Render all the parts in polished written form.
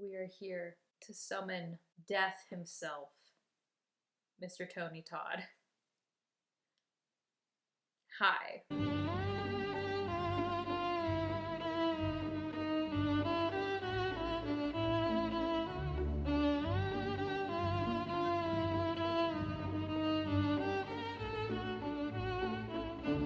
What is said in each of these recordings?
We are here to summon death himself, Mr. Tony Todd. Hi.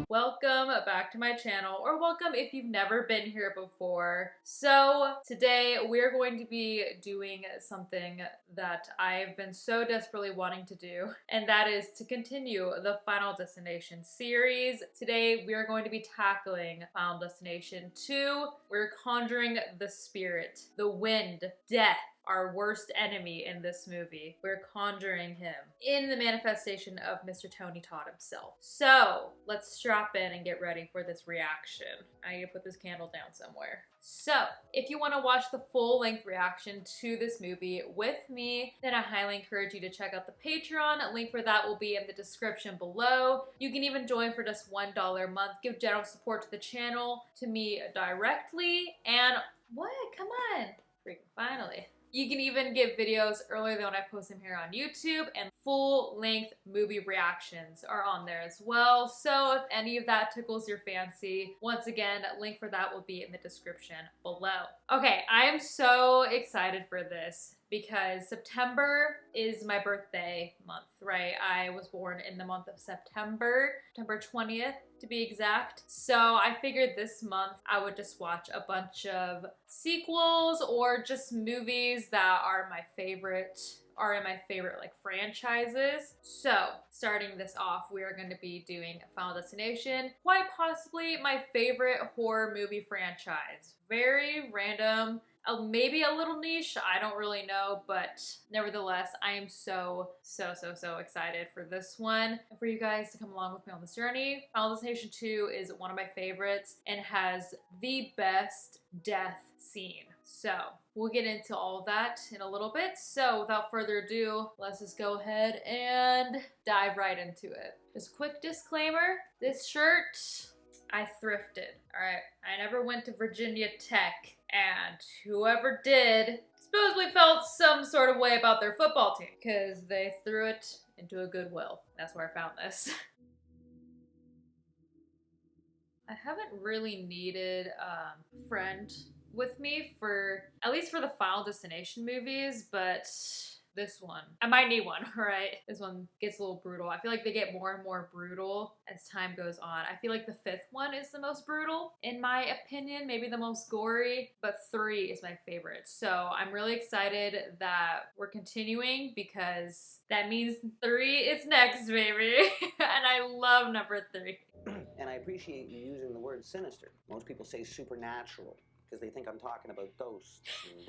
Welcome back to my channel, or welcome if you've never been here before. So today we're going to be doing something that I've been so desperately wanting to do, and that is to continue the Final Destination series. Today we are going to be tackling Final Destination 2. We're conjuring the spirit, the wind, death, our worst enemy in this movie. We're conjuring him in the manifestation of Mr. Tony Todd himself. So let's strap in and get ready for this reaction. I need to put this candle down somewhere. So if you want to watch the full-length reaction to this movie with me, then I highly encourage you to check out the Patreon. A link for that will be in the description below. You can even join for just $1 a month. Give general support to the channel, to me directly, and what? Come on. Freaking finally. You can even get videos earlier than when I post them here on YouTube, and full-length movie reactions are on there as well. So if any of that tickles your fancy, once again, link for that will be in the description below. Okay, I am so excited for this because September is my birthday month, right? I was born in the month of September 20th to be exact. So I figured this month I would just watch a bunch of sequels or just movies that are my favorite, are in my favorite like franchises. So starting this off, we are going to be doing Final Destination, quite possibly my favorite horror movie franchise. Very random. Maybe a little niche, I don't really know, but nevertheless, I am so excited for this one and for you guys to come along with me on this journey. Final Destination 2 is one of my favorites and has the best death scene. So we'll get into all of that in a little bit. So without further ado, let's just go ahead and dive right into it. Just a quick disclaimer, this shirt I thrifted, all right? I never went to Virginia Tech, and whoever did supposedly felt some sort of way about their football team because they threw it into a Goodwill. That's where I found this. I haven't really needed a friend with me for, at least for the Final Destination movies, but this one, I might need one, right? This one gets a little brutal. I feel like they get more and more brutal as time goes on. I feel like the fifth one is the most brutal, in my opinion, maybe the most gory, but 3 is my favorite. So I'm really excited that we're continuing because that means 3 is next, baby. And I love number 3. And I appreciate you using the word sinister. Most people say supernatural because they think I'm talking about ghosts.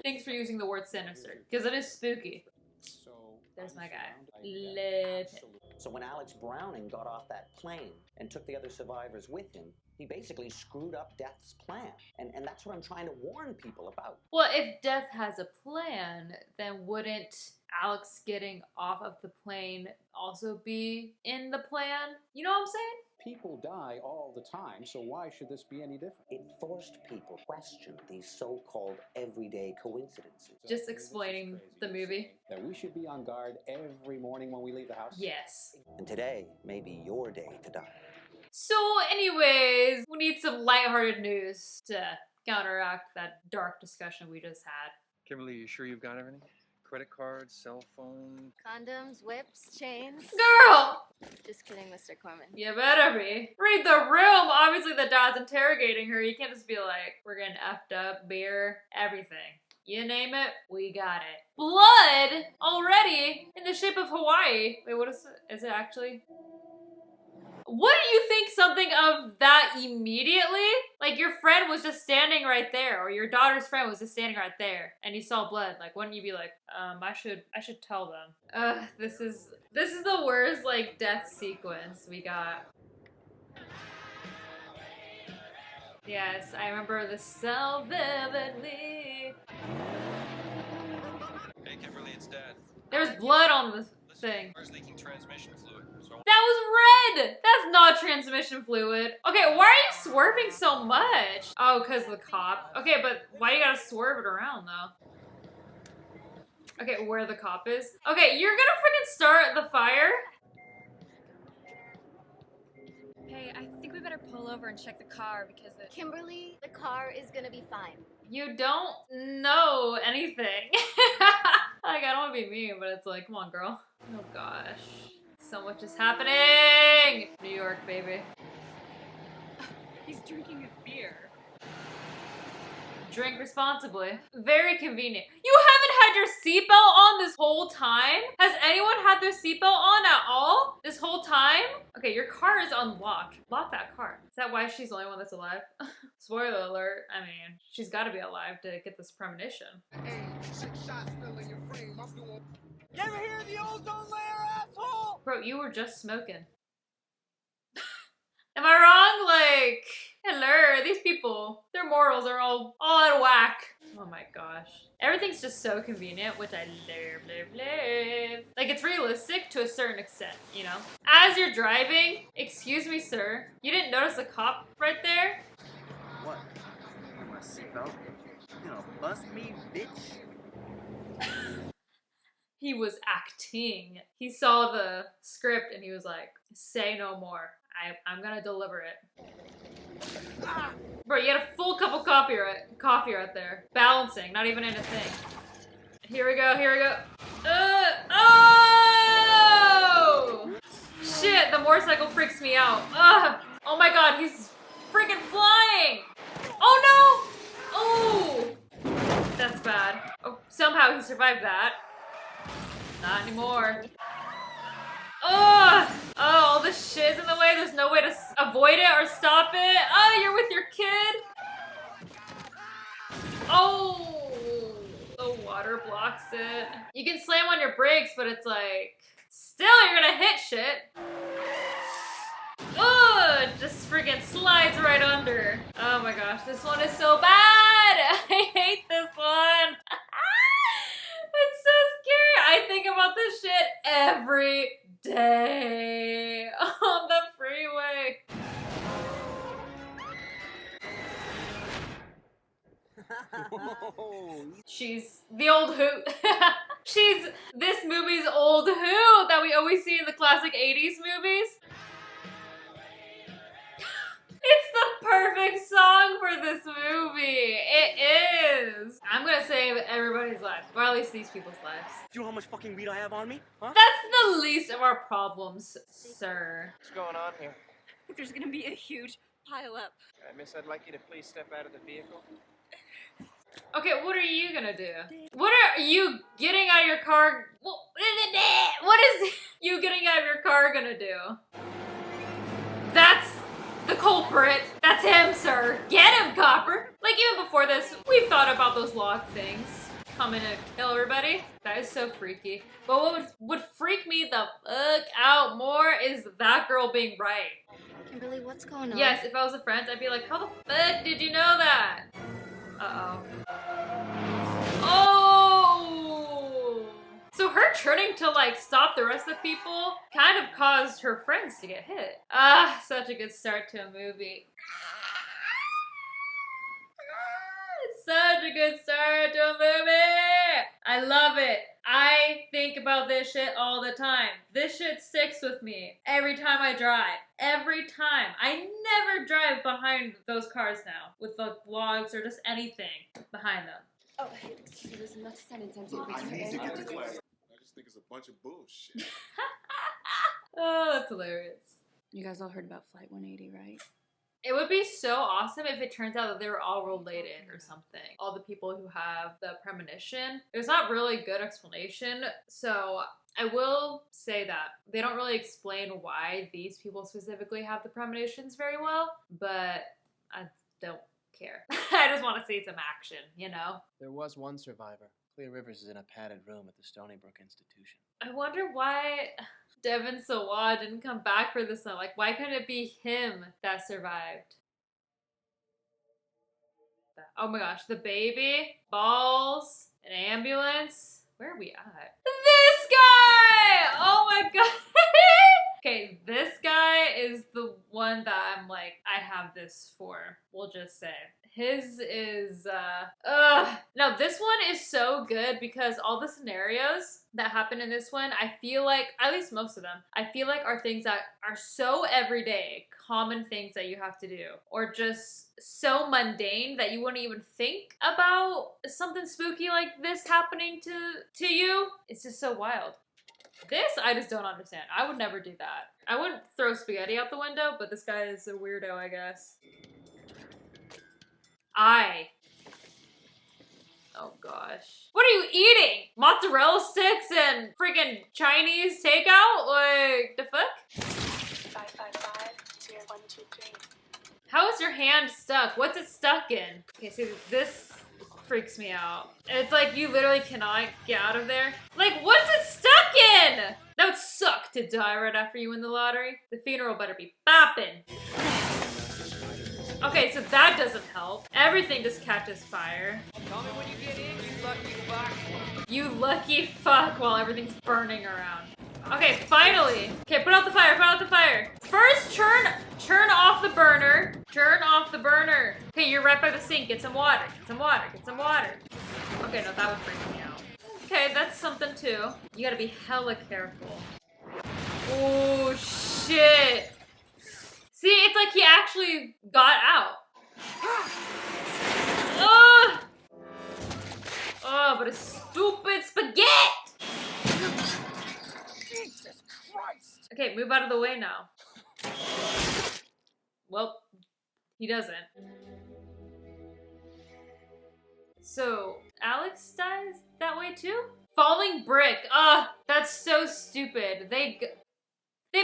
Thanks for using the word sinister because it is spooky. So there's my guy. So when Alex Browning got off that plane and took the other survivors with him, he basically screwed up Death's plan. And that's what I'm trying to warn people about. Well, if Death has a plan, then wouldn't Alex getting off of the plane also be in the plan? You know what I'm saying? people die all the time, so why should this be any different? It forced people to question these so-called everyday coincidences. Just explaining the movie. That we should be on guard every morning when we leave the house? Yes. And today may be your day to die. So anyways, we need some lighthearted news to counteract that dark discussion we just had. Kimberly, you sure you've got everything? Credit cards, cell phone? Condoms, whips, chains. Girl! Just kidding, Mr. Corman. You better be. Read the room! Obviously the dad's interrogating her. You can't just be like, we're getting effed up, beer, everything. You name it, we got it. Blood already in the shape of Hawaii. Wait, what is it? Is it actually? Wouldn't you think something of that immediately? Like your friend was just standing right there, or your daughter's friend was just standing right there, and you saw blood. Like, wouldn't you be like, I should tell them. This is the worst like death sequence we got. Yes, I remember the so vividly. Hey, Kimberly, it's Dad. There's blood on the thing. Car's leaking transmission fluid. So That was red! That's not transmission fluid. Okay, why are you swerving so much? Oh, because the cop. Okay, but why you gotta swerve it around, though? Okay, where the cop is. Okay, you're gonna freaking start the fire? Hey, I think we better pull over and check the car because the Kimberly, the car is gonna be fine. You don't know anything. Like, I don't want to be mean, but it's like, come on, girl. Oh gosh. So much is happening! New York, baby. he's drinking a beer. Drink responsibly. Very convenient. You haven't had your seatbelt on this whole time? Has anyone had their seatbelt on at all? This whole time? Okay, your car is unlocked. Lock that car. Is that why she's the only one that's alive? Spoiler alert. I mean, she's gotta be alive to get this premonition. You ever hear the ozone layer, asshole? Bro, you were just smoking. Am I wrong? Like, hello, these people, their morals are all out of whack. Oh my gosh. Everything's just so convenient, which I love. Like, it's realistic to a certain extent, you know? As you're driving, excuse me, sir, you didn't notice the cop right there? What? My seatbelt? You know, bust me, bitch. He was acting. He saw the script and he was like, say no more. I'm gonna deliver it. Ah! Bro, you had a full cup of coffee right there. Balancing, not even in a thing. Here we go, here we go. Oh! Shit, the motorcycle freaks me out. Oh my god, he's freaking flying! Oh no! Oh! That's bad. Oh, somehow he survived that. Not anymore. Oh, all this shit's in the way. There's no way to avoid it or stop it. Oh, you're with your kid. Oh, the water blocks it. You can slam on your brakes, but it's like, still you're gonna hit shit. Oh, it just friggin' slides right under. Oh my gosh, this one is so bad. I hate this one. It's so scary. I think about this shit every day on the freeway. She's the old hoot. She's this movie's old hoot that we always see in the classic 80s movies. It's the perfect song for this movie. It is. I'm gonna save everybody's lives, or at least these people's lives. Do you know how much fucking weed I have on me? Huh? That's the least of our problems, sir. What's going on here? There's gonna be a huge pile up. Miss, I'd like you to please step out of the vehicle. Okay, what are you gonna do? What are you getting out of your car? What is you getting out of your car gonna do? That's the culprit. That's him, sir. Get him, copper. Like, even before this, we've thought about those lock things coming to kill everybody. That is so freaky. But what would freak me the fuck out more is that girl being right. Kimberly, what's going on? Yes, if I was a friend, I'd be like, how the fuck did you know that? Uh-oh. Oh! So her turning to, like, stop the rest of the people kind of caused her friends to get hit. Ah, such a good start to a movie. It's such a good start to a movie! I love it. I think about this shit all the time. This shit sticks with me every time I drive. Every time. I never drive behind those cars now with the logs or just anything behind them. Oh, excuse me, listen, not to sound insensitive, but I need to get to class. I just think it's a bunch of bullshit. Oh, that's hilarious. You guys all heard about Flight 180, right? It would be so awesome if it turns out that they were all related or something. All the people who have the premonition. There's not really good explanation, so I will say that they don't really explain why these people specifically have the premonitions very well, but I don't care. I just want to see some action, you know? There was one survivor. Clear Rivers is in a padded room at the Stony Brook Institution. I wonder why Devin Sawa didn't come back for this one. Like, why couldn't it be him that survived? Oh my gosh, the baby, balls, an ambulance. Where are we at? This guy! Oh my god. Okay, this guy is the one that I'm like, I have this for, we'll just say. His is, no, this one is so good because all the scenarios that happen in this one, I feel like, at least most of them, I feel like are things that are so everyday, common things that you have to do, or just so mundane that you wouldn't even think about something spooky like this happening to you. It's just so wild. This, I just don't understand. I would never do that. I wouldn't throw spaghetti out the window, but this guy is a weirdo, I guess. Oh gosh. What are you eating? Mozzarella sticks and freaking Chinese takeout? Like, the fuck? 555, 0123. How is your hand stuck? What's it stuck in? Okay, see, this freaks me out. It's like you literally cannot get out of there. Like, what's it stuck in? That would suck to die right after you win the lottery. The funeral better be bopping. Okay, so that doesn't help. Everything just catches fire. Call me when you get in, you lucky fuck. You lucky fuck while everything's burning around. Okay, finally. Okay, put out the fire, put out the fire. First, turn off the burner. Turn off the burner. Okay, you're right by the sink. Get some water, get some water, get some water. Okay, no, that would freak me out. Okay, that's something too. You gotta be hella careful. Oh, shit. See, it's like he actually got out. Ugh. Oh, but a stupid spaghetti! Jesus Christ! Okay, move out of the way now. Well, he doesn't. So, Alex dies that way too? Falling brick. Ugh, that's so stupid. They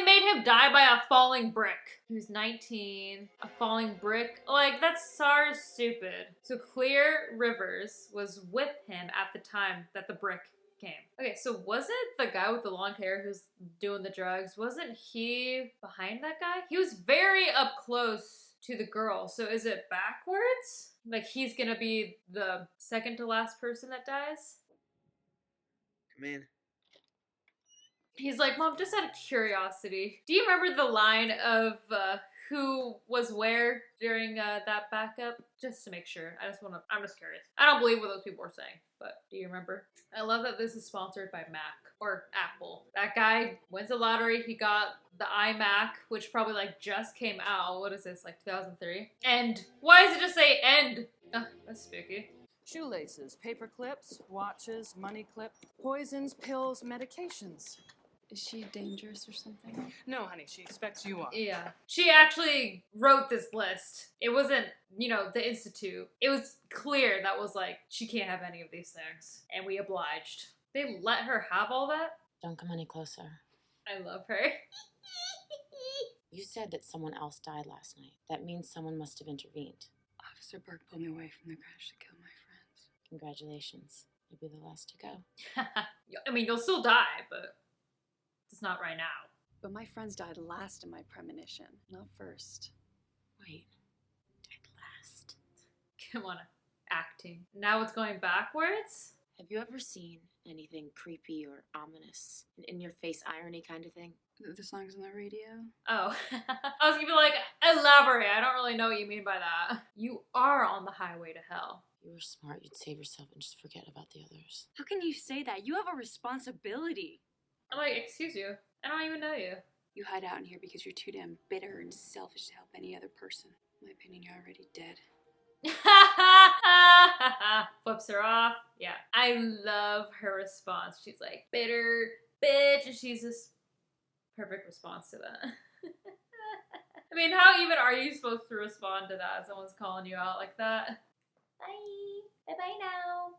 made him die by a falling brick. He was 19, a falling brick. Like, that's so stupid. So Clear Rivers was with him at the time that the brick came. Okay, so wasn't the guy with the long hair who's doing the drugs, wasn't he behind that guy? He was very up close to the girl. So is it backwards? Like he's gonna be the second to last person that dies? Come in. He's like, Mom, just out of curiosity, do you remember the line of who was where during that backup? Just to make sure. I'm just curious. I don't believe what those people were saying, but do you remember? I love that this is sponsored by Mac or Apple. That guy wins the lottery. He got the iMac, which probably like just came out. What is this, like 2003? And why does it just say end? Oh, that's spooky. Shoelaces, paper clips, watches, money clip, poisons, pills, medications. Is she dangerous or something? No, honey, she expects you are. Yeah. She actually wrote this list. It wasn't, you know, the Institute. It was Clear that was like, she can't have any of these things. And we obliged. They let her have all that? Don't come any closer. I love her. You said that someone else died last night. That means someone must have intervened. Officer Burke pulled me away from the crash to kill my friends. Congratulations. You'll be the last to go. I mean, you'll still die, but it's not right now. But my friends died last in my premonition, not first. Wait. Died last. Come on, acting. Now it's going backwards? Have you ever seen anything creepy or ominous? An in-your-face irony kind of thing? The songs on the radio? Oh. I was gonna be like, elaborate. I don't really know what you mean by that. You are on the highway to hell. If you were smart, you'd save yourself and just forget about the others. How can you say that? You have a responsibility. I'm like, excuse you. I don't even know you. You hide out in here because you're too damn bitter and selfish to help any other person. In my opinion, you're already dead. Flips her off. Yeah. I love her response. She's like, bitter bitch. And she's just perfect response to that. I mean, how even are you supposed to respond to that? Someone's calling you out like that. Bye. Bye-bye now.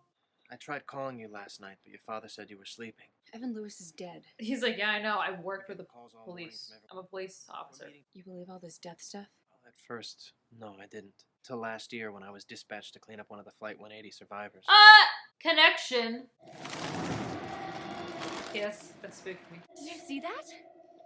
I tried calling you last night, but your father said you were sleeping. Evan Lewis is dead. He's like, yeah, I know. I work for the police. I'm a police officer. You believe all this death stuff? Well, at first, no, I didn't. Till last year when I was dispatched to clean up one of the Flight 180 survivors. Connection. Yes, that spooked me. Did you see that?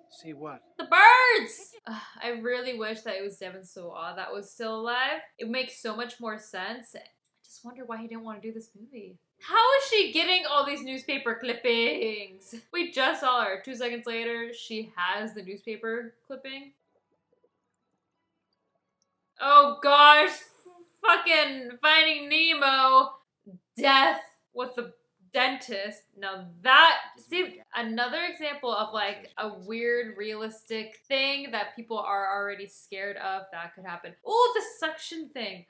See what? The birds! I really wish that it was Devin Sawa that was still alive. It makes so much more sense. I just wonder why he didn't want to do this movie. How is she getting all these newspaper clippings? We just saw her. 2 seconds later, she has the newspaper clipping. Oh gosh, fucking Finding Nemo, death with the dentist. Now that, see, another example of like a weird realistic thing that people are already scared of that could happen. Oh, the suction thing.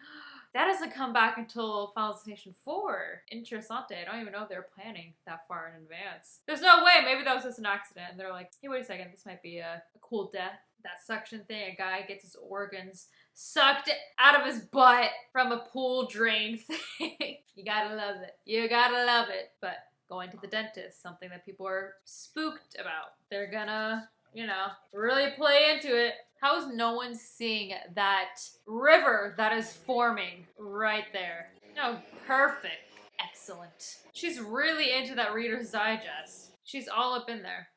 That doesn't come back until Final Destination 4. Interessante. I don't even know if they're planning that far in advance. There's no way. Maybe that was just an accident. And they're like, hey, wait a second. This might be a cool death. That suction thing. A guy gets his organs sucked out of his butt from a pool drain thing. You gotta love it. You gotta love it. But going to the dentist, something that people are spooked about. They're gonna, you know, really play into it. How is no one seeing that river that is forming right there? No, perfect. Excellent. She's really into that Reader's Digest. She's all up in there.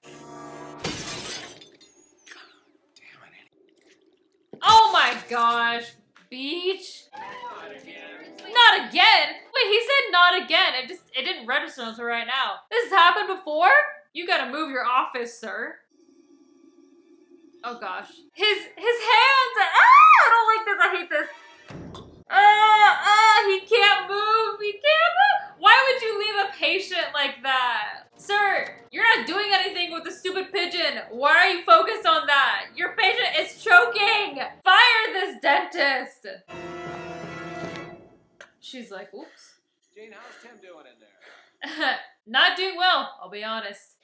Oh my gosh. Beach? Not again? Wait, he said not again. It didn't register until right now. This has happened before? You gotta move your office, sir. Oh gosh. His hands! Ah! I don't like this. I hate this. He can't move. He can't move. Why would you leave a patient like that? Sir, you're not doing anything with the stupid pigeon. Why are you focused on that? Your patient is choking. Fire this dentist. She's like, oops. Jane, how's Tim doing in there? Not doing well, I'll be honest.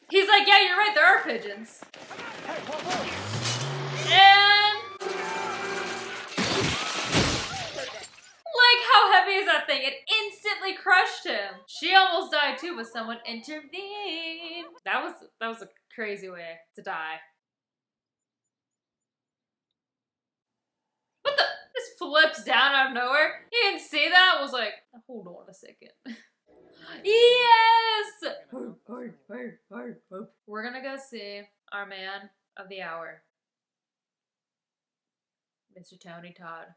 He's like, yeah, you're right, there are pigeons. And like, how heavy is that thing? It instantly crushed him. She almost died too, but someone intervened. That was a crazy way to die. What the? This flips down out of nowhere. You didn't see that? I was like, hold on a second. Yes! We're gonna go see our man of the hour, Mr. Tony Todd.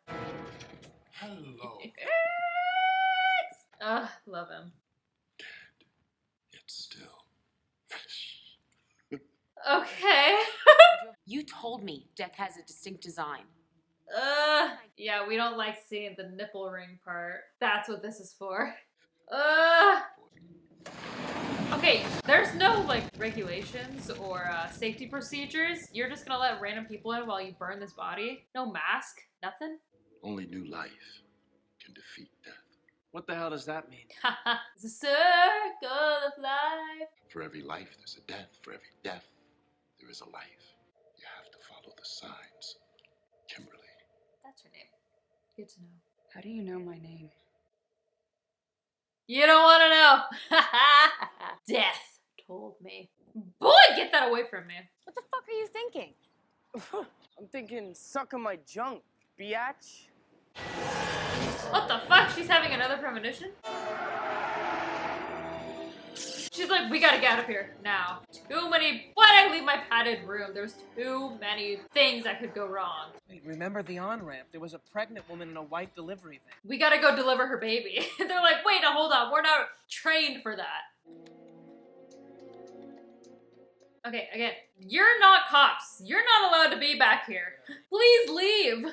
Hello. Love him. It's still Okay. You told me death has a distinct design. Yeah, we don't like seeing the nipple ring part. That's what this is for. Okay, there's no, like, regulations or safety procedures. You're just gonna let random people in while you burn this body? No mask? Nothing? only new life can defeat death. What the hell does that mean? It's a circle of life. For every life, there's a death. For every death, there is a life. You have to follow the signs. Kimberly. That's her name. Good to know. How do you know my name? You don't want to know. Death told me. Boy, get that away from me. What the fuck are you thinking? I'm thinking sucking my junk, biatch. What the fuck? She's having another premonition? She's like, we gotta get out of here now. Too many. Why'd I leave my padded room? There's too many things that could go wrong. Wait, remember the on-ramp? There was a pregnant woman in a white delivery van. We gotta go deliver her baby. They're like, wait, now hold on. We're not trained for that. Okay, again, you're not cops. You're not allowed to be back here. Please leave.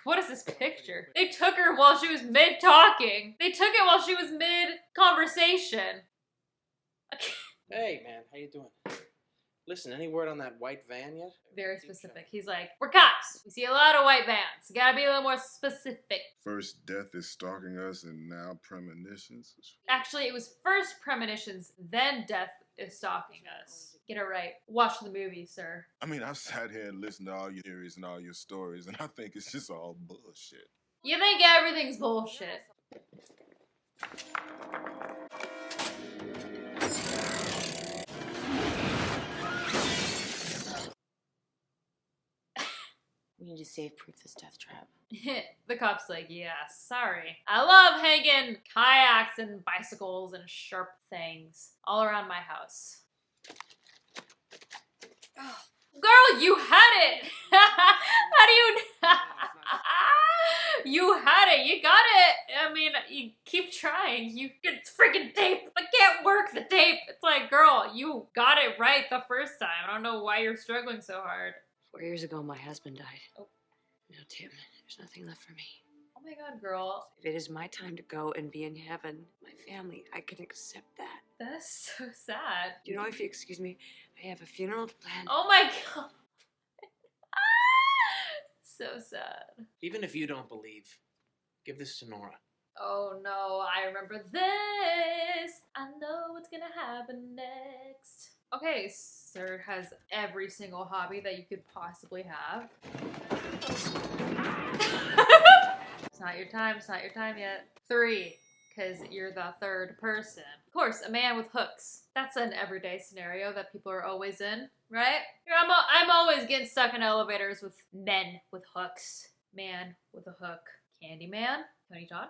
What is this picture? They took her while she was mid-talking. They took it while she was mid-conversation. Okay. Hey, man, how you doing? Listen, any word on that white van yet? Very specific. He's like, we're cops. We see a lot of white vans. You gotta be a little more specific. First, death is stalking us, and now premonitions. Actually, it was first premonitions, then death is stalking us. Get it right. Watch the movie, sir. I mean, I've sat here and listened to all your theories and all your stories, and I think it's just all bullshit. You think everything's bullshit. We need to save-proof this death trap. The cop's like, yeah, sorry. I love hanging kayaks and bicycles and sharp things all around my house. Girl, you had it! How do you... You had it. You got it. I mean, you keep trying. It's freaking tape. I can't work the tape. It's like, girl, you got it right the first time. I don't know why you're struggling so hard. 4 years ago, my husband died. Oh. No, Tim, there's nothing left for me. Oh my God, girl. If it is my time to go and be in heaven, my family, I can accept that. That's so sad. You know, if you excuse me, I have a funeral to plan. Oh my God. So sad. Even if you don't believe, give this to Nora. Oh no, I remember this. I know what's gonna happen next. Okay, Sir has every single hobby that you could possibly have. It's not your time, it's not your time yet. 3, because you're the third person. Of course, a man with hooks. That's an everyday scenario that people are always in, right? I'm always getting stuck in elevators with men with hooks. Man with a hook. Candyman? Tony Todd?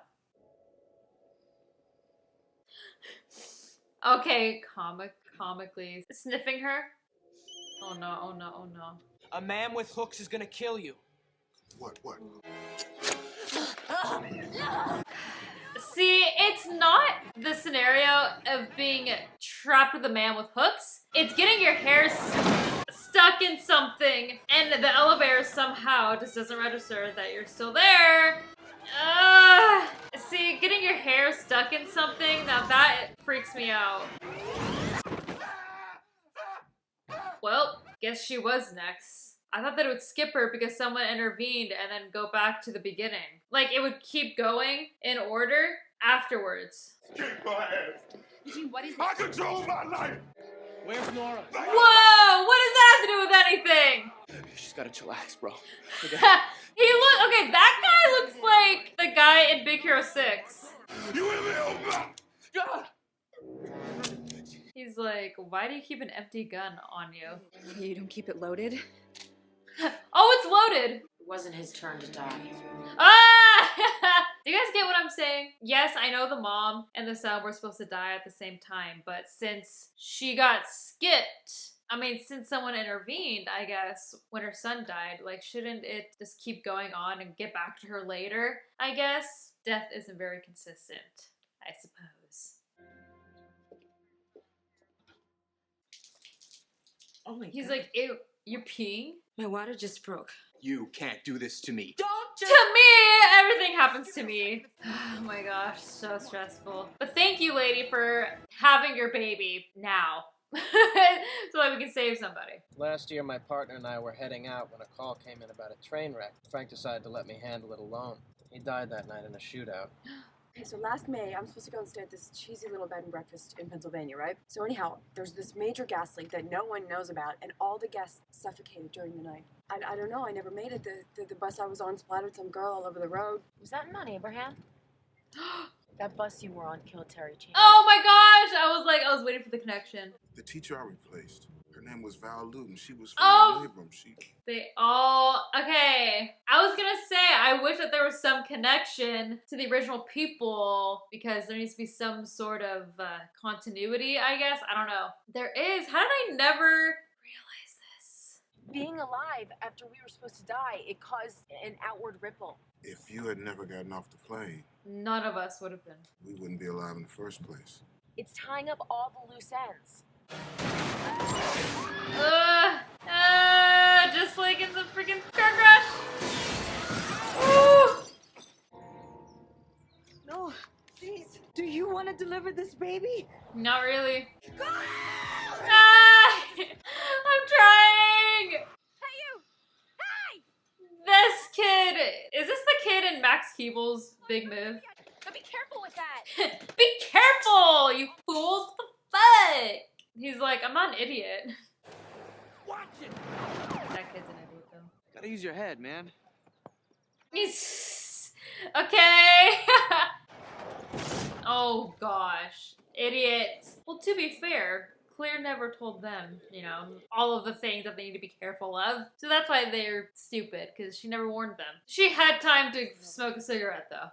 Okay, comically sniffing her. Oh no, oh no, oh no. A man with hooks is gonna kill you. What? See, it's not the scenario of being trapped with a man with hooks. It's getting your hair stuck in something and the elevator somehow just doesn't register that you're still there. See, getting your hair stuck in something, now that freaks me out. Well, guess she was next. I thought that it would skip her because someone intervened and then go back to the beginning. Like, it would keep going in order afterwards. Kick my ass. Eugene, what is it? I control my life. Where's Nora? Whoa! What does that have to do with anything? She's gotta chillax, bro. Okay, that guy looks like the guy in Big Hero 6. You in me, He's like, why do you keep an empty gun on you? You don't keep it loaded? Oh, it's loaded! It wasn't his turn to die. Ah! Do you guys get what I'm saying? Yes, I know the mom and the son were supposed to die at the same time, but since she got skipped, since someone intervened, I guess, when her son died, like, shouldn't it just keep going on and get back to her later? I guess death isn't very consistent, I suppose. Oh my God. He's like, ew, you're peeing? My water just broke. You can't do this to me. To me! Everything happens to me. Oh my gosh, so stressful. But thank you, lady, for having your baby now. So that we can save somebody. Last year, my partner and I were heading out when a call came in about a train wreck. Frank decided to let me handle it alone. He died that night in a shootout. Okay, so last May, I'm supposed to go and stay at this cheesy little bed and breakfast in Pennsylvania, right? So anyhow, there's this major gas leak that no one knows about, and all the guests suffocated during the night. I don't know, I never made it. The bus I was on splattered some girl all over the road. Was that not Abraham? That bus you were on killed Terry Chan. Oh my gosh! I was waiting for the connection. The teacher I replaced, her name was Val Luton. She was from Oh! Abrams. Okay. I was gonna say, I wish that there was some connection to the original people because there needs to be some sort of continuity, I guess. I don't know. There is. How did I never realize this? Being alive after we were supposed to die, it caused an outward ripple. If you had never gotten off the plane, None of us would have been. we wouldn't be alive in the first place. It's tying up all the loose ends. Just like in the freaking car crash. Woo! No, please. Do you want to deliver this baby? Not really. Ah! I'm trying. Hey, you! Hey! This kid. Is this the kid in Max Keeble's Big Move? Now be careful with that. Be careful, you fools! What the fuck? He's like, I'm not an idiot. Watch it! That kid's an idiot, though. Gotta use your head, man. He's... Okay. Oh, gosh. Idiot. Well, to be fair, Claire never told them, all of the things that they need to be careful of. So that's why they're stupid, because she never warned them. She had time to smoke a cigarette, though.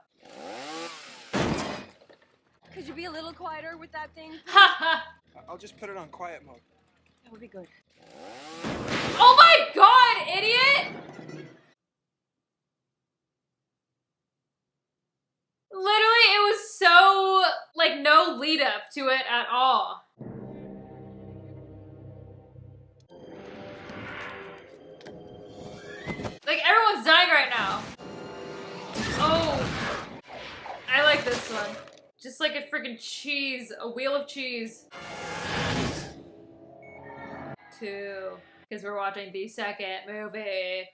Could you be a little quieter with that thing? Haha. I'll just put it on quiet mode. That would be good. Oh my god, idiot! Literally, it was so, like, no lead up to it at all. Like, everyone's dying right now. Oh. I like this one. Just like a freaking cheese. A wheel of cheese. 2. Because we're watching the second movie.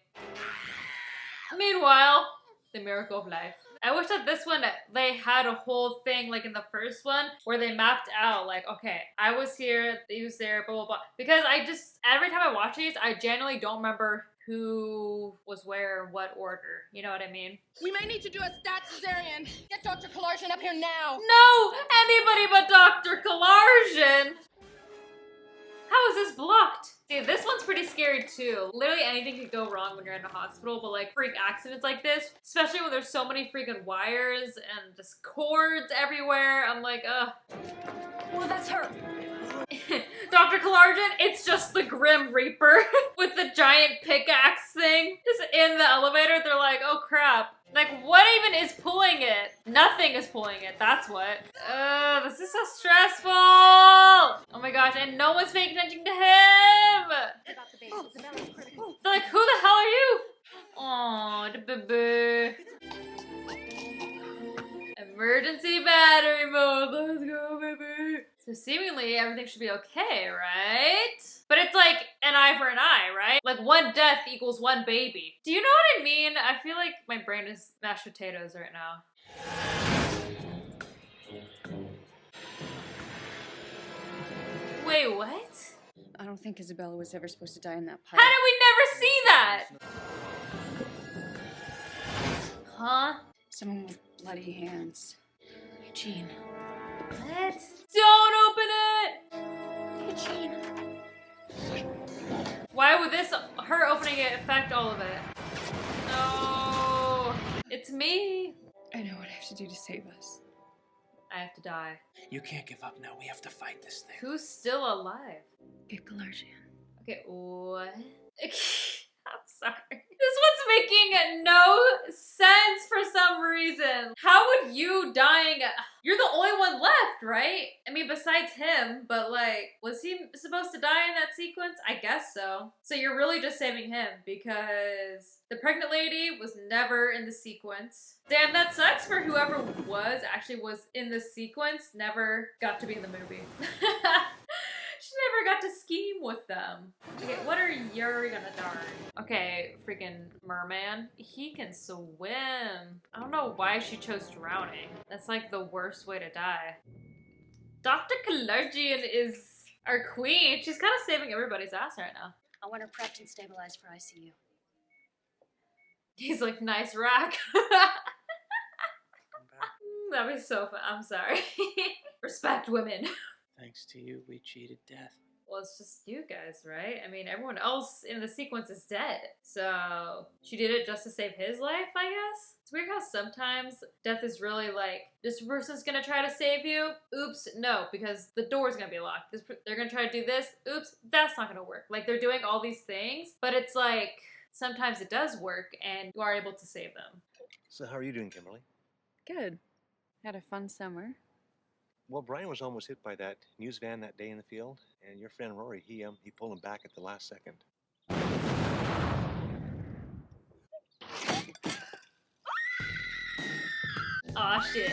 Meanwhile, The Miracle of Life. I wish that this one, they had a whole thing like in the first one where they mapped out like, okay, I was here, he was there, blah, blah, blah. Because I just, every time I watch these, I genuinely don't remember who was where, what order. You know what I mean? We may need to do a stat cesarean. Get Dr. Kalarjan up here now. No! Anybody but Dr. Kalarjan! How is this blocked? See, this one's pretty scary too. Literally anything could go wrong when you're in a hospital, but like freak accidents like this, especially when there's so many freaking wires and just cords everywhere, I'm like, ugh. Well, that's her. Dr. Kalarjan, it's just the Grim Reaper with the giant pickaxe thing. Just in the elevator, they're like, oh crap. Like, what even is pulling it? Nothing is pulling it, that's what. This is so stressful! Oh my gosh, and no one's paying attention to him! They're like, who the hell are you? Aw, the baby. Emergency battery mode, let's go, baby. So seemingly everything should be okay, right? But it's like an eye for an eye, right? Like one death equals one baby. Do you know what I mean? I feel like my brain is mashed potatoes right now. Wait, what? I don't think Isabella was ever supposed to die in that pipe. How did we never see that? Huh? Someone with bloody hands. Eugene. What? Don't open it! Eugene. Why would this, her opening it, affect all of it? No. It's me. I know what I have to do to save us. I have to die. You can't give up now. We have to fight this thing. Who's still alive? Get Kalarjan. Okay, what? I'm sorry. This one's making no sense for some reason. How would you dying... You're the only one left, right? I mean, besides him, but like, was he supposed to die in that sequence? I guess so. So you're really just saving him because the pregnant lady was never in the sequence. Damn, that sucks for whoever actually was in the sequence, never got to be in the movie. She never got to scheme with them. Okay, what are you gonna darn? Okay, freaking merman. He can swim. I don't know why she chose drowning. That's like the worst way to die. Dr. Kalarjan is our queen. She's kind of saving everybody's ass right now. I want her prepped and stabilized for ICU. He's like, nice rack. That'd be so fun. I'm sorry. Respect women. Thanks to you, we cheated death. Well, it's just you guys, right? I mean, everyone else in the sequence is dead. So she did it just to save his life, I guess? It's weird how sometimes death is really like, this person's gonna try to save you. Oops, no, because the door's gonna be locked. They're gonna try to do this. Oops, that's not gonna work. Like, they're doing all these things, but it's like, sometimes it does work and you are able to save them. So how are you doing, Kimberly? Good. Had a fun summer. Well, Brian was almost hit by that news van that day in the field, and your friend Rory, he pulled him back at the last second. Aw, shit.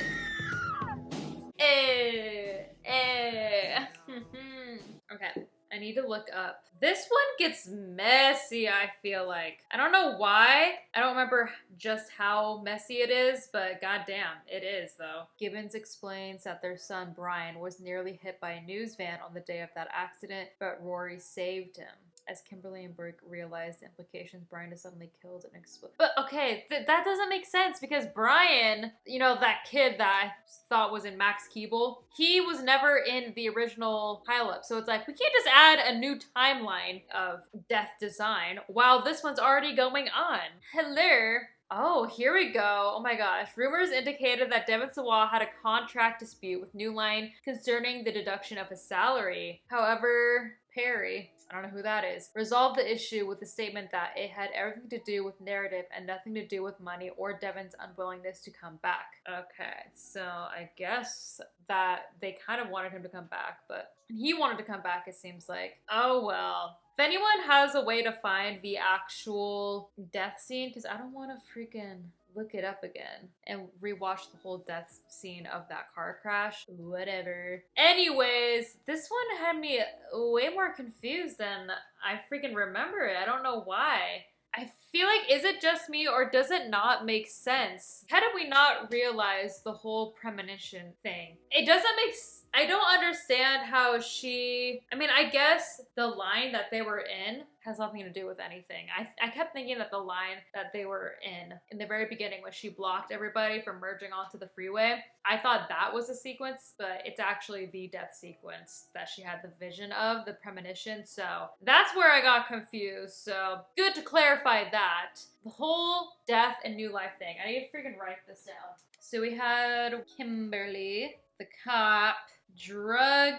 Okay, I need to look up. This one gets messy, I feel like. I don't know why. I don't remember just how messy it is, but goddamn, it is though. Gibbons explains that their son Brian was nearly hit by a news van on the day of that accident, but Rory saved him. As Kimberly and Brooke realize the implications, Brian is suddenly killed and exploded. But okay, that doesn't make sense because Brian, you know, that kid that I thought was in Max Keeble, he was never in the original pileup. So it's like, we can't just add a new timeline of death design while this one's already going on. Hello. Oh, here we go. Oh my gosh. Rumors indicated that Devon Sawa had a contract dispute with New Line concerning the deduction of his salary. However, Perry, I don't know who that is, resolved the issue with the statement that it had everything to do with narrative and nothing to do with money or Devon's unwillingness to come back. Okay, so I guess that they kind of wanted him to come back, but he wanted to come back, it seems like. Oh well. If anyone has a way to find the actual death scene, because I don't want to freaking look it up again and rewatch the whole death scene of that car crash. Whatever. Anyways, this one had me way more confused than I freaking remember it. I don't know why. I feel like, is it just me or does it not make sense? How did we not realize the whole premonition thing? It doesn't make sense. I don't understand how I guess the line that they were in has nothing to do with anything. I kept thinking that the line that they were in the very beginning when she blocked everybody from merging onto the freeway, I thought that was a sequence, but it's actually the death sequence that she had the vision of, the premonition. So that's where I got confused. So good to clarify that. The whole death and new life thing. I need to freaking write this down. So we had Kimberly, the cop, drug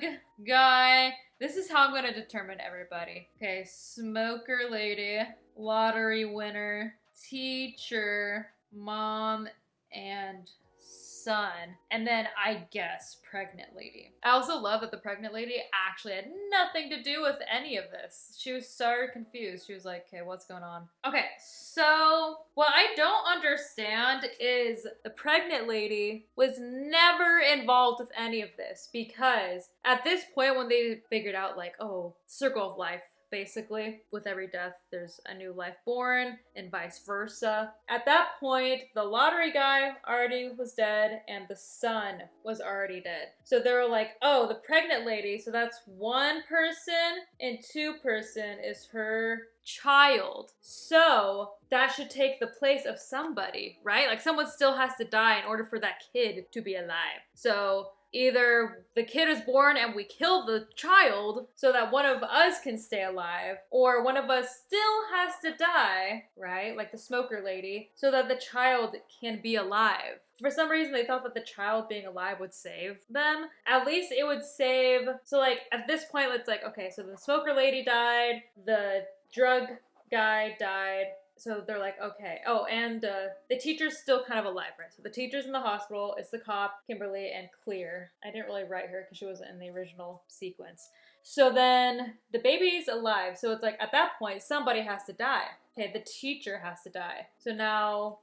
guy. This is how I'm going to determine everybody. Okay, smoker lady, lottery winner, teacher, mom, and son. And then I guess pregnant lady. I also love that the pregnant lady actually had nothing to do with any of this. She was so confused. She was like, okay, what's going on? Okay, so what I don't understand is the pregnant lady was never involved with any of this, because at this point when they figured out like, oh, circle of life, basically, with every death, there's a new life born, and vice versa. At that point, the lottery guy already was dead, and the son was already dead. So they were like, oh, the pregnant lady, so that's one person, and two person is her child. So that should take the place of somebody, right? Like someone still has to die in order for that kid to be alive. So either the kid is born and we kill the child so that one of us can stay alive, or one of us still has to die, right? Like the smoker lady, so that the child can be alive. For some reason, they thought that the child being alive would save them. At least it would save. So like at this point, it's like, okay, so the smoker lady died, the drug guy died. So they're like, okay. Oh, and the teacher's still kind of alive, right? So the teacher's in the hospital. It's the cop, Kimberly, and Clear. I didn't really write her because she wasn't in the original sequence. So then the baby's alive. So it's like, at that point, somebody has to die. Okay, the teacher has to die. So now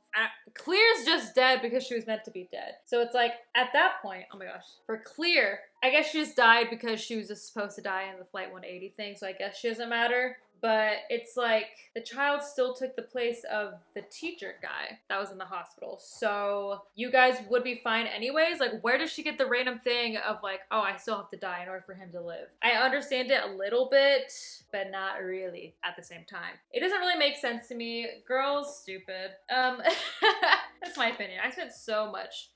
Clear's just dead because she was meant to be dead. So it's like, at that point, oh my gosh, for Clear, I guess she just died because she was just supposed to die in the Flight 180 thing. So I guess she doesn't matter. But it's like the child still took the place of the teacher guy that was in the hospital. So you guys would be fine anyways. Like, where does she get the random thing of like, oh, I still have to die in order for him to live? I understand it a little bit, but not really at the same time. It doesn't really make sense to me. Girls, stupid. That's my opinion. I spent so much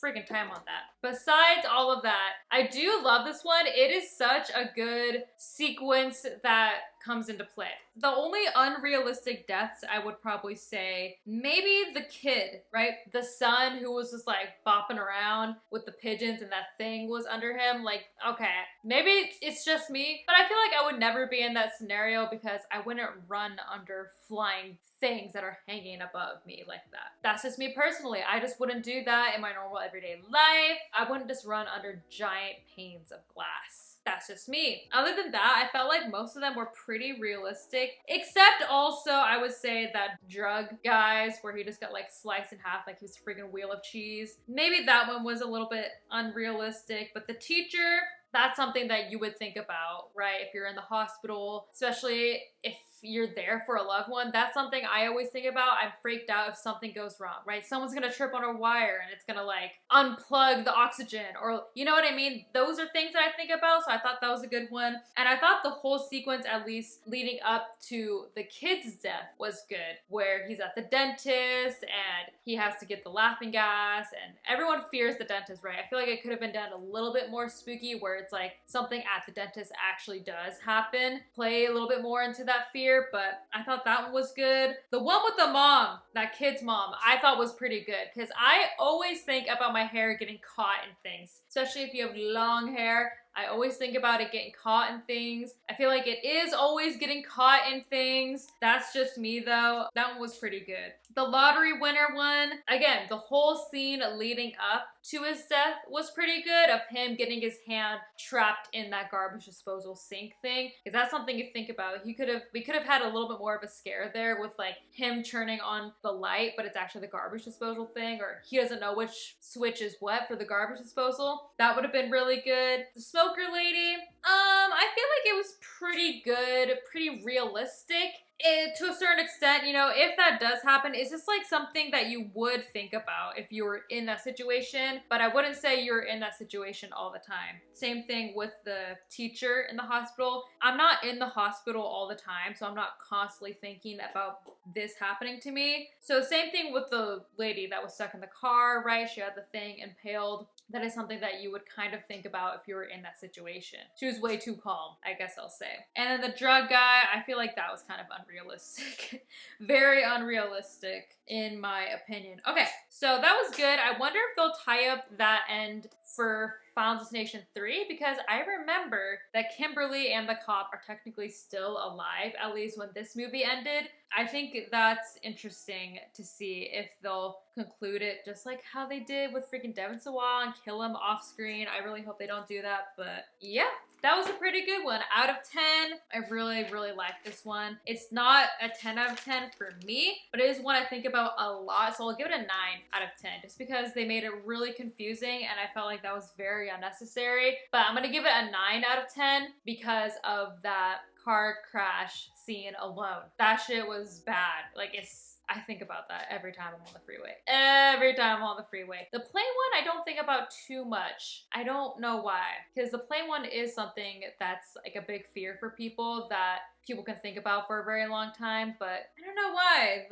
freaking time on that. Besides all of that, I do love this one. It is such a good sequence that comes into play. The only unrealistic deaths I would probably say, maybe the kid, right? The son who was just like bopping around with the pigeons and that thing was under him. Like, okay, maybe it's just me, but I feel like I would never be in that scenario because I wouldn't run under flying things that are hanging above me like that. That's just me personally. I just wouldn't do that in my normal everyday life. I wouldn't just run under giant panes of glass. That's just me. Other than that, I felt like most of them were pretty realistic, except also I would say that drug guys where he just got like sliced in half like he was a freaking wheel of cheese. Maybe that one was a little bit unrealistic, but the teacher, that's something that you would think about, right? If you're in the hospital, especially if you're there for a loved one, that's something I always think about. I'm freaked out if something goes wrong, right? Someone's gonna trip on a wire and it's gonna like unplug the oxygen, or you know what I mean? Those are things that I think about, so I thought that was a good one. And I thought the whole sequence, at least leading up to the kid's death, was good, where he's at the dentist and he has to get the laughing gas and everyone fears the dentist, right? I feel like it could have been done a little bit more spooky where it's like something at the dentist actually does happen. Play a little bit more into that fear. fear, but I thought that one was good. The one with the mom, that kid's mom, I thought was pretty good because I always think about my hair getting caught in things, especially if you have long hair. I always think about it getting caught in things. I feel like it is always getting caught in things. That's just me though. That one was pretty good. The lottery winner one, again, the whole scene leading up to his death was pretty good, of him getting his hand trapped in that garbage disposal sink thing. Because that's something you think about. We could have had a little bit more of a scare there with like him turning on the light, but it's actually the garbage disposal thing, or he doesn't know which switch is what for the garbage disposal. That would have been really good. The smoker lady, I feel like it was pretty good, pretty realistic. To a certain extent, you know, if that does happen, it's just like something that you would think about if you were in that situation, but I wouldn't say you're in that situation all the time. Same thing with the teacher in the hospital. I'm not in the hospital all the time, so I'm not constantly thinking about this happening to me. So same thing with the lady that was stuck in the car, right? She had the thing impaled. That is something that you would kind of think about if you were in that situation. She was way too calm, I guess I'll say. And then the drug guy, I feel like that was kind of unrealistic. Very unrealistic, in my opinion. Okay, so that was good. I wonder if they'll tie up that end for Final Destination 3, because I remember that Kimberly and the cop are technically still alive, at least when this movie ended. I think that's interesting to see if they'll conclude it just like how they did with freaking Devin Sawa and kill him off screen. I really hope they don't do that, but yeah. That was a pretty good one. Out of 10, I really, really like this one. It's not a 10 out of 10 for me, but it is one I think about a lot, so I'll give it a 9 out of 10, just because they made it really confusing, and I felt like that was very unnecessary. But I'm gonna give it a 9 out of 10 because of that car crash scene alone. That shit was bad. Like, I think about that every time I'm on the freeway. Every time I'm on the freeway. The plane one, I don't think about too much. I don't know why. Because the plane one is something that's like a big fear for people that people can think about for a very long time, but I don't know why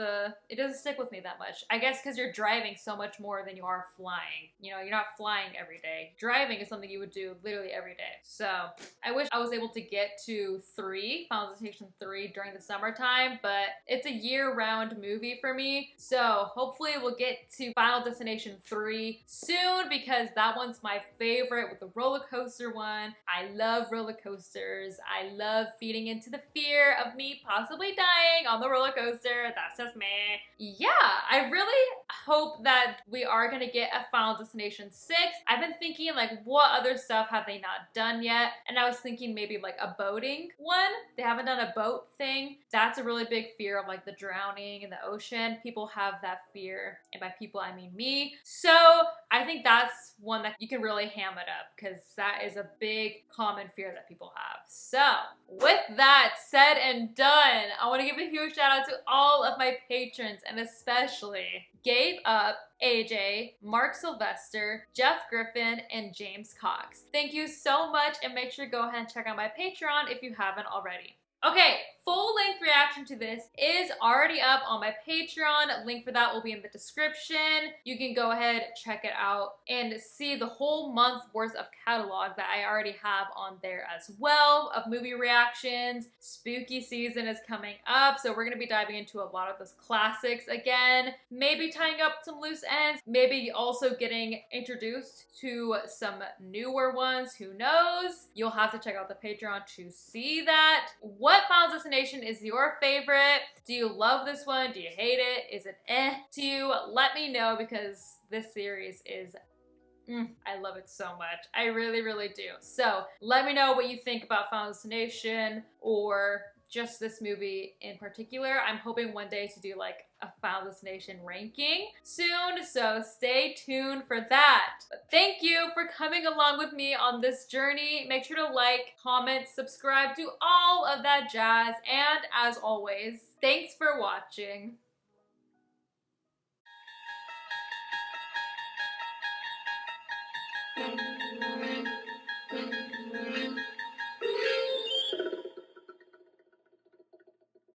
it doesn't stick with me that much. I guess because you're driving so much more than you are flying. You know, you're not flying every day. Driving is something you would do literally every day. So I wish I was able to get to Final Destination 3 during the summertime, but it's a year-round movie for me. So hopefully we'll get to Final Destination 3 soon, because that one's my favorite with the roller coaster one. I love roller coasters. I love feeding into the fear of me possibly dying on the roller coaster. That's just me. Yeah, I really hope that we are gonna get a Final Destination 6. I've been thinking like, what other stuff have they not done yet? And I was thinking maybe like a boating one. They haven't done a boat thing. That's a really big fear of like the drowning in the ocean. People have that fear, and by people I mean me. So I think that's one that you can really ham it up, because that is a big common fear that people have. So with that said and done, I want to give a huge shout out to all of my patrons, and especially Gabe Up, AJ, Mark Sylvester, Jeff Griffin, and James Cox. Thank you so much, and make sure to go ahead and check out my Patreon if you haven't already. Okay, full-length reaction to this is already up on my Patreon. Link for that will be in the description. You can go ahead, check it out, and see the whole month worth of catalog that I already have on there as well, of movie reactions. Spooky season is coming up, so we're gonna be diving into a lot of those classics again, maybe tying up some loose ends, maybe also getting introduced to some newer ones, who knows? You'll have to check out the Patreon to see that. What Final Destination is your favorite? Do you love this one? Do you hate it? Is it to you? Let me know, because this series is I love it so much. I really, really do. So let me know what you think about Final Destination, or just this movie in particular. I'm hoping one day to do like a Final Destination ranking soon, so stay tuned for that. But thank you for coming along with me on this journey. Make sure to like, comment, subscribe, do all of that jazz, and as always, thanks for watching. Thank you.